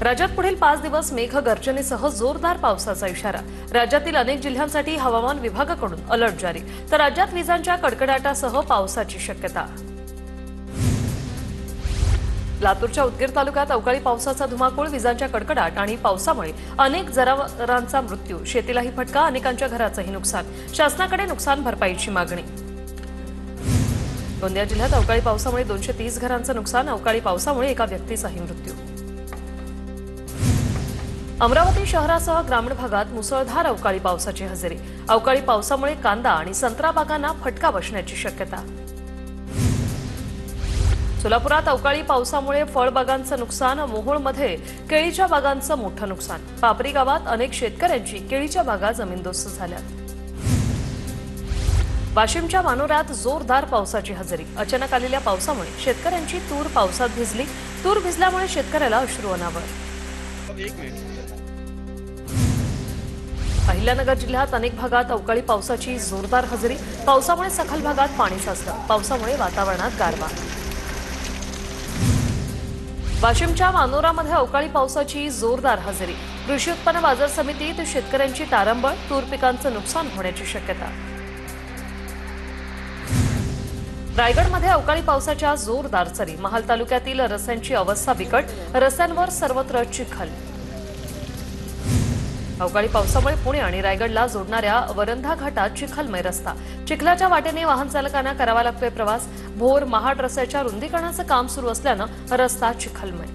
राज्यात पुढील 5 दिवस मेघगर्जनेसह जोरदार पावसाचा इशारा। राज्यातील अनेक जिल्ह्यांसाठी हवामान विभागाकडून अलर्ट जारी। तर राज्यात विजांच्या कडकडाटासह पावसाची शक्यता। लातूरच्या उदगीर तालुक्यात अवकाळी पावसाचा धुमाकूळ, विजांच्या कडकडाट आणि पावसामुळे अनेक जनावरांचा मृत्यू, शेतीलाही फटका, अनेकांच्या घराचंही नुकसान। शासनाकडे नुकसान भरपाईची मागणी। गोंदिया जिल्ह्यात अवकाळी पावसामुळे 230 घरांचं नुकसान, अवकाळी पावसामुळे एका व्यक्तीचाही मृत्यू। अमरावती शहरासह ग्रामीण भागात मुसळधार अवकाळी पावसाची हजेरी। अवकाळी पावसामुळे कांदा आणि संत्रा बागांना फटका बसण्याची शक्यता। सोलापुरात अवकाळी पावसामुळे फळबागांचं नुकसान, मोहोळमध्ये केळीच्या बागांचं मोठं नुकसान। पापरी गावात अनेक शेतकऱ्यांची केळीच्या बागा जमीनदोस्त झाल्या। वाशिमच्या मानोऱ्यात जोरदार पावसाची हजेरी। अचानक आलेल्या पावसामुळे शेतकऱ्यांची तूर पावसात भिजली। तूर भिजल्यामुळे शेतकऱ्याला अश्रू अनावर। अहिल्यानगर जिल्ह्यात अनेक भागात अवकाळी पावसाची जोरदार हजेरी। पावसामुळे सखल भागात पाणी साचलं। पावसामुळे वातावरणात गारवा। वाशिमच्या मानोरामध्ये अवकाळी पावसाची जोरदार हजेरी। कृषी उत्पन्न बाजार समितीत शेतकऱ्यांची तारंबळ, तूर पिकांचं नुकसान होण्याची शक्यता। रायगडमध्ये अवकाळी पावसाच्या जोरदार सरी। महाल तालुक्यातील रस्त्यांची अवस्था बिकट, रस्त्यांवर सर्वत्र चिखल। अवकाळी पावसामुळे पुणे आणि रायगडला जोडणाऱ्या वरंधा घाटात चिखलमय रस्ता। चिखलाच्या वाटेने वाहन चालकांना करावा लागतोय प्रवास। भोर महाड रस्त्याच्या रुंदीकरणाचं काम सुरू असल्यानं रस्ता चिखलमय।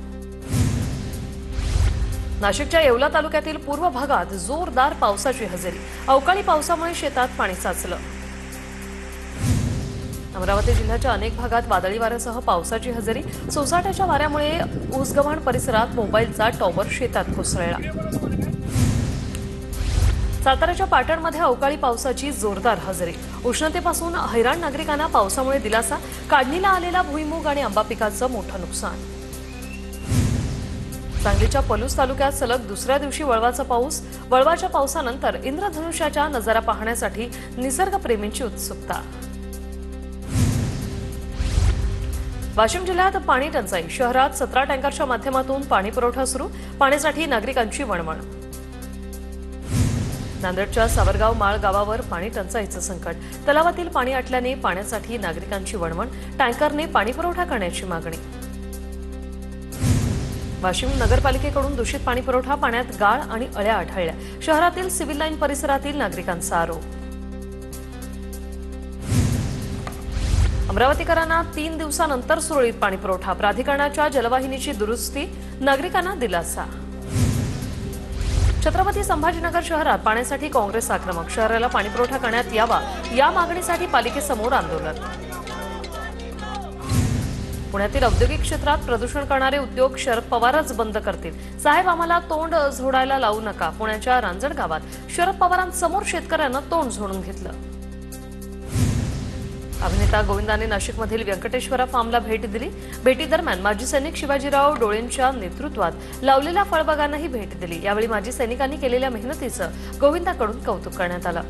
नाशिकच्या येवला तालुक्यातील पूर्व भागात जोरदार पावसाची हजेरी। अवकाळी पावसामुळे शेतात पाणी साचलं। अमरावती जिल्ह्याच्या अनेक भागात वादळी वाऱ्यासह पावसाची हजेरी। सोसाट्याच्या वाऱ्यामुळे उसगव्हाण परिसरात मोबाईलचा टॉवर शेतात कोसळला। साताऱ्याच्या पाटणमध्ये अवकाळी पावसाची जोरदार हजेरी। उष्णतेपासून हैराण नागरिकांना पावसामुळे दिलासा। काढणीला आलेला भुईमूग आणि आंबा पिकाचं मोठं नुकसान। सांगलीच्या पलूस तालुक्यात सलग दुसऱ्या दिवशी वळवाचा पाऊस। वळवाच्या पावसानंतर इंद्रधनुष्याचा नजारा पाहण्यासाठी निसर्गप्रेमींची उत्सुकता। वाशिम जिल्ह्यात पाणी टंचाई। शहरात 17 टँकरच्या माध्यमातून पाणी पुरवठा सुरू। पाण्यासाठी नागरिकांची वणवण। नांदेडच्या सावरगाव माळ गावावर पाणी टंचाईचं संकट। तलावातील पाणी आटल्याने पाण्यासाठी नागरिकांची वणवण। टँकरने पाणी पुरवठा करण्याची मागणी। वाशिम नगरपालिकेकडून दूषित पाणी पुरवठा, पाण्यात गाळ आणि अळ्या आढळल्या। शहरातील सिव्हिल लाईन परिसरातील नागरिकांचा आरोप। अमरावतीकरांना 3 दिवसानंतर सुरळीत पाणी पुरवठा। प्राधिकरणाच्या जलवाहिनीची दुरुस्ती, नागरिकांना दिलासा। छत्रपती संभाजीनगर शहरात पाण्यासाठी काँग्रेस आक्रमक। शहराला पाणीपुरवठा करण्यात यावा या मागणीसाठी पालिकेसमोर आंदोलन। पुण्यातील औद्योगिक क्षेत्रात प्रदूषण करणारे उद्योग शरद पवारच बंद करतील। साहेब, आम्हाला तोंड झोडायला लावू नका। पुण्याच्या रांजण गावात शरद पवारांसमोर शेतकऱ्यांना तोंड झोडून घेतलं। अभिनेता गोविंदाने नाशिकमधील व्यंकटेश्वरा फार्मला भेट दिली। भेटीदरम्यान माजी सैनिक शिवाजीराव डोळेंच्या नेतृत्वात लावलेल्या फळबागांनाही भेट दिली। यावेळी माजी सैनिकांनी केलेल्या मेहनतीचं गोविंदाकडून कौतुक करण्यात आलं।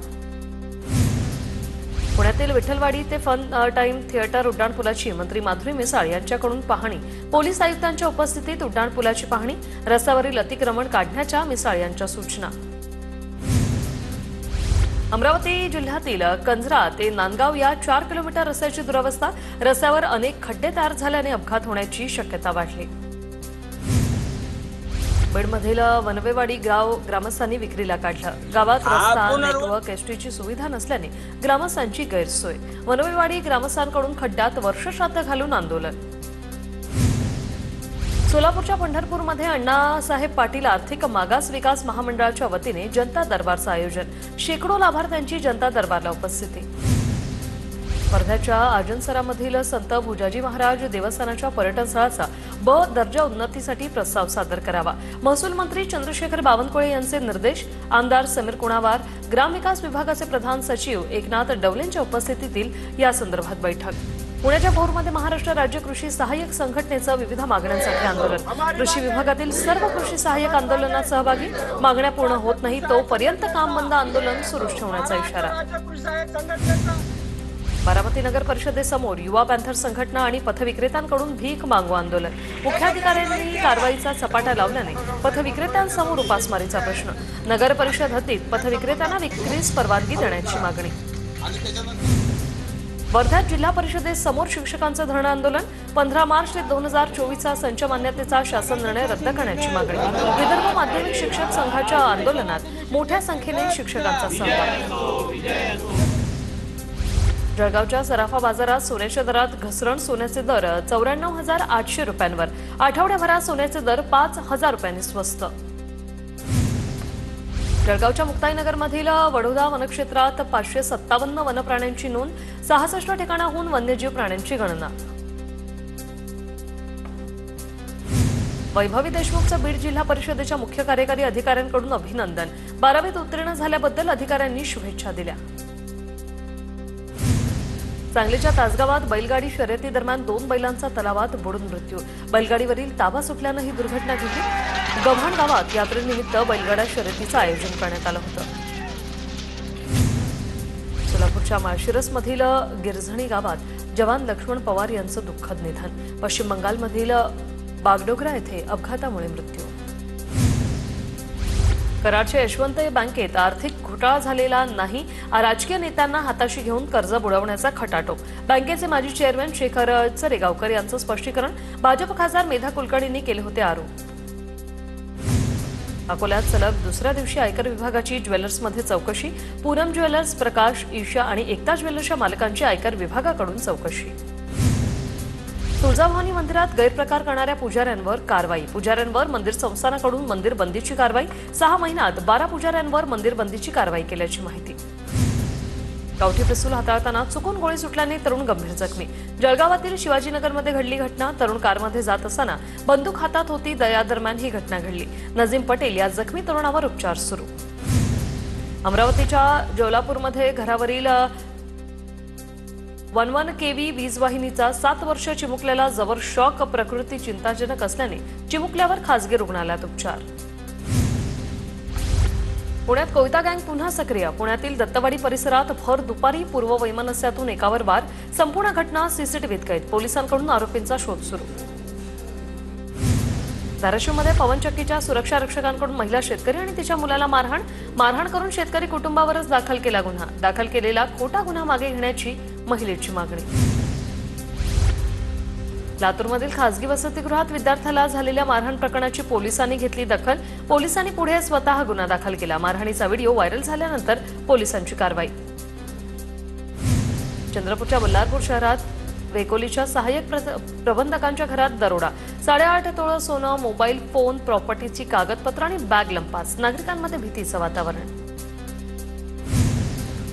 पुण्यातील विठ्ठलवाडी ते फन टाइम थिएटर उड्डाणपुलाची मंत्री माधुरी मिसाळ यांच्याकडून पाहणी। पोलीस आयुक्तांच्या उपस्थितीत उड्डाणपुलाची पाहणी। रस्त्यावरील अतिक्रमण काढण्याच्या मिसाळ यांच्या सूचना। अमरावती जिल्ह्यातील कंझरा ते नांदगाव या 4 किलोमीटर रस्त्याची दुरवस्था। रस्त्यावर अनेक खड्डे तयार झाल्याने अपघात होण्याची शक्यता वाढली। बीडमधील वनवेवाडी गाव ग्रामस्थांनी विक्रीला काढलं। गावात रस्ता, नेटवर्क, एसटीची सुविधा नसल्याने ग्रामस्थांची गैरसोय। वनवेवाडी ग्रामस्थांकडून खड्ड्यात वर्षश्राद्ध घालून आंदोलन। सोलापूरच्या पंढरपूरमध्ये अण्णासाहेब पाटील आर्थिक मागास विकास महामंडळाच्या वतीने जनता दरबारचं आयोजन। शेकडो लाभार्थ्यांची जनता दरबारला उपस्थिती। वर्ध्याच्या आजनसरामधील संत भुजाजी महाराज देवस्थानाच्या पर्यटन स्थळाचा ब दर्जा उन्नतीसाठी प्रस्ताव सादर करावा। महसूल मंत्री चंद्रशेखर बावनकुळे यांचे निर्देश। आमदार समीर कुणावार, ग्रामविकास विभागाचे प्रधान सचिव एकनाथ डवलेंच्या उपस्थितीतील या संदर्भात बैठक। पुण्याच्या भोरमध्ये महाराष्ट्र राज्य कृषी सहाय्यक संघटनेचं विविध मागण्यांसाठी आंदोलन। कृषी विभागातील सर्व कृषी सहाय्यक आंदोलनात सहभागी। मागण्या पूर्ण होत नाही तोपर्यंत काम बंद आंदोलन सुरूच ठेवण्याचा इशारा। बारामती नगर परिषदेसमोर युवा पॅन्थर संघटना आणि पथविक्रेत्यांकडून भीक मागू आंदोलन। मुख्याधिकाऱ्यांनी कारवाईचा सपाटा लावल्याने पथविक्रेत्यांसमोर उपासमारीचा प्रश्न। नगर परिषद हद्दीत पथविक्रेत्यांना विक्रीस परवानगी देण्याची मागणी। वर्ध्यात जिल्हा परिषदेसमोर शिक्षकांचं धरणं आंदोलन। 15 मार्च ते 2024चा संच मान्यतेचा शासन निर्णय रद्द करण्याची मागणी। विदर्भ माध्यमिक शिक्षक संघाच्या आंदोलनात मोठ्या संख्येने शिक्षकांचा सहभाग। जळगावच्या सराफा बाजारात सोन्याच्या दरात घसरण। सोन्याचे दर 94,800 रुपयांवर। आठवड्याभरात सोन्याचे दर 5,000 रुपयांनी स्वस्त। जळगावच्या मुक्ताईनगरमधील वडोदा वनक्षेत्रात 557 वनप्राण्यांची नोंद। 66 ठिकाणाहून वन्यजीव प्राण्यांची गणना। वैभवी देशमुखचं बीड जिल्हा परिषदेच्या मुख्य कार्यकारी अधिकाऱ्यांकडून अभिनंदन। 12वीत उत्तीर्ण झाल्याबद्दल अधिकाऱ्यांनी शुभेच्छा दिल्या। सांगलीच्या तासगावात बैलगाडी शर्यतीदरम्यान 2 बैलांचा तलावात बुडून मृत्यू। बैलगाडीवरील ताबा सुटल्यानं ही दुर्घटना घडली। गव्हाण गावात यात्रेनिमित्त बैलगाडा शर्यतीचं आयोजन करण्यात आलं होतं। सोलापूरच्या माळशिरसमधील गिरझणी गावात जवान लक्ष्मण पवार यांचं दुःखद निधन। पश्चिम बंगालमधील बागडोगरा येथे अपघातामुळे मृत्यू। कराडच्या यशवंत बँकेत आर्थिक घोटाळा झालेला नाही। राजकीय नेत्यांना हाताशी घेऊन कर्ज बुडवण्याचा खटाटोप। बँकेचे माजी चेअरमॅन शेखर चरेगावकर यांचं स्पष्टीकरण। भाजप खासदार मेधा कुलकर्णींनी केले होते आरोप। अकोल्यात सलग दुसऱ्या दिवशी आयकर विभागाची ज्वेलर्समध्ये चौकशी। पूनम ज्वेलर्स, प्रकाश, ईशा आणि एकता ज्वेलर्सच्या मालकांची आयकर विभागाकडून चौकशी। तुळजाभवानी मंदिरात गैरप्रकार करणाऱ्या पुजाऱ्यांवर कारवाई। पुजाऱ्यांवर मंदिर संस्थानाकडून मंदिर बंदीची कारवाई। 6 महिन्यात 12 पुजाऱ्यांवर मंदिर बंदीची कारवाई केल्याची माहिती। गावठी पिस्तूल हाताळताना चुकून गोळी सुटल्याने तरुण गंभीर जखमी। जळगावातील शिवाजीनगरमध्ये घडली घटना। तरुण कारमध्ये जात असताना बंदूक हातात होती। दरम्यान ही घटना घडली। नजीम पटेल या जखमी तरुणावर उपचार सुरू। अमरावतीच्या जोलापूरमध्ये घरावरील 11 केव्ही वीज वाहिनीचा 7 वर्ष चिमुकल्याला जबर शॉक। प्रकृती चिंताजनक असल्याने चिमुकल्यावर खासगी रुग्णालयात उपचार। पुण्यात कोयता गँग पुन्हा सक्रिय। पुण्यातील दत्तवाडी परिसरात भर दुपारी पूर्व वैमनस्यातून एकावर वार। संपूर्ण घटना सीसीटीव्हीत कैद। पोलिसांकडून आरोपींचा शोध सुरू। धाराशिवमध्ये पवनचक्कीच्या सुरक्षा रक्षकांकडून महिला शेतकरी आणि तिच्या मुलाला मारहाण करून शेतकरी कुटुंबावरच दाखल केला गुन्हा। दाखल केलेला खोटा गुन्हा मागे घेण्याची महिलेची मागणी। लातूरमधील खासगी वसतिगृहात विद्यार्थ्याला झालेल्या मारहाण प्रकरणाची पोलिसांनी घेतली दखल। पोलिसांनी पुढे स्वतः गुन्हा दाखल केला। मारहाणीचा व्हिडिओ व्हायरल झाल्यानंतर पोलिसांची कारवाई। चंद्रपूरच्या बल्लारपूर शहरात वेकोलीच्या सहाय्यक प्रबंधकांच्या घरात दरोडा। 8.5 तोळे सोनं, मोबाईल फोन, प्रॉपर्टीची कागदपत्र आणि बॅग लंपास। नागरिकांमध्ये भीतीचं वातावरण।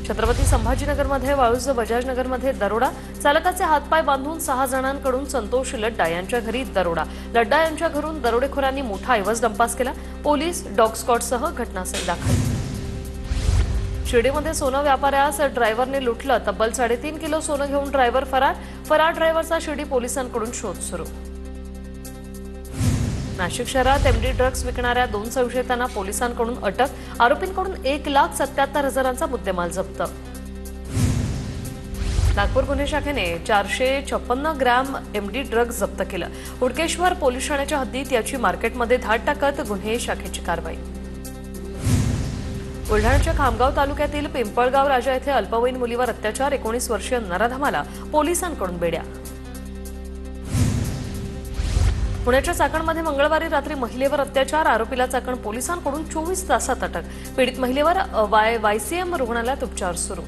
छत्रपती संभाजीनगरमध्ये वाळूज बजाजनगरमध्ये दरोडा। चालकाचे हातपाय बांधून 6 जणांकडून संतोष लड्डा यांच्या घरी दरोडा। लड्डा यांच्या घरून दरोडेखोरांनी मोठा ऐवज लंपास केला। पोलीस डॉग स्क्वॉडसह घटनास्थळी दाखल। शिर्डीमध्ये सोनं व्यापाऱ्यास ड्रायव्हरने लुटलं। तब्बल 3.5 किलो सोनं घेऊन ड्रायव्हर फरार ड्रायव्हरचा शिर्डी पोलिसांकडून शोध सुरू। नाशिक शहरात एमडी ड्रग्ज विकणाऱ्या 2 संशयितांना पोलिसांकडून अटक। आरोपींकडून 1,77,000चा मुद्देमाल जप्त। नागपूर गुन्हे शाखेने 456 ग्रॅम एमडी ड्रग्ज जप्त केलं। हुडकेश्वर पोलीस ठाण्याच्या हद्दीत याची मार्केटमध्ये धाड टाकत गुन्हे शाखेची कारवाई। बुलढाण्याच्या खामगाव तालुक्यातील पिंपळगाव राजा येथे अल्पवयीन मुलीवर अत्याचार। 19 वर्षीय नराधमाला पोलिसांकडून बेड्या। पुण्याच्या चाकणमध्ये मंगळवारी रात्री महिलेवर अत्याचार। आरोपीला चाकण पोलिसांकडून 24 तासात अटक। पीडित महिलेवर वायसीएम रुग्णालयात उपचार सुरू।